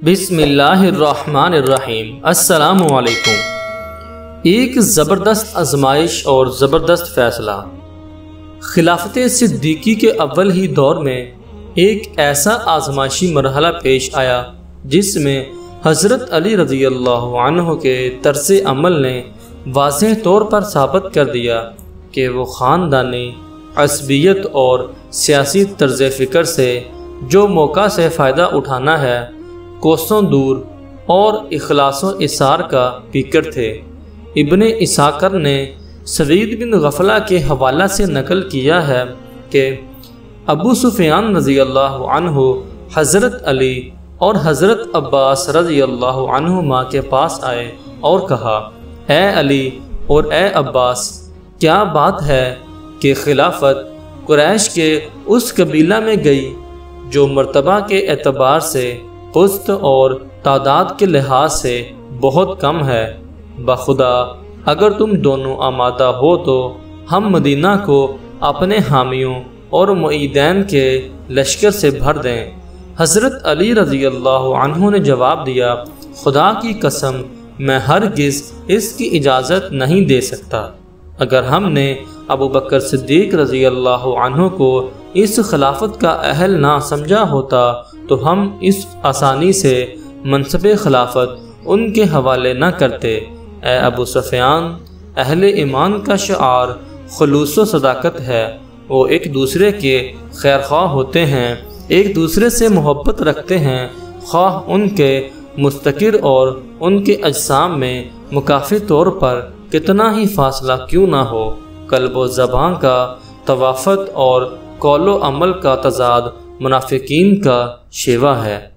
بسم اللہ الرحمن الرحیم۔ السلام علیکم۔ ایک زبردست آزمائش اور زبردست فیصلہ۔ خلافت صدیقی کے اول ہی دور میں ایک ایسا آزمائشی مرحلہ پیش آیا جس میں حضرت علی رضی اللہ عنہ کے طرز عمل نے واضح طور پر ثابت کر دیا کہ وہ خاندانی عصبیت اور سیاسی طرز فکر سے جو موقع سے فائدہ اٹھانا ہے کوسوں دور اور اخلاص و اثار کا پیکر تھے۔ ابن اسحاق نے سعید بن غفلہ کے حوالہ سے نقل کیا ہے کہ ابو سفیان رضی اللہ عنہ حضرت علی اور حضرت عباس رضی اللہ عنہما کے پاس آئے اور کہا، اے علی اور اے عباس، کیا بات ہے کہ خلافت قریش کے اس قبیلہ میں گئی جو مرتبہ کے اعتبار سے پست اور تعداد کے لحاظ سے بہت کم ہے؟ بخدا اگر تم دونوں آمادہ ہو تو ہم مدینہ کو اپنے حامیوں اور معیدین کے لشکر سے بھر دیں۔ حضرت علی رضی اللہ عنہ نے جواب دیا، خدا کی قسم میں ہرگز اس کی اجازت نہیں دے سکتا۔ اگر ہم نے ابو بکر صدیق رضی اللہ عنہ کو اس خلافت کا اہل نہ سمجھا ہوتا تو ہم اس آسانی سے منصب خلافت ان کے حوالے نہ کرتے۔ اے ابو سفیان، اہل ایمان کا شعار خلوص و صداقت ہے۔ وہ ایک دوسرے کے خیرخواہ ہوتے ہیں، ایک دوسرے سے محبت رکھتے ہیں، خواہ ان کے مستقر اور ان کے اجسام میں مکافی طور پر کتنا ہی فاصلہ کیوں نہ ہو۔ قلب و زبان کا توافت اور قول و عمل کا تضاد منافقین کا شیوا ہے۔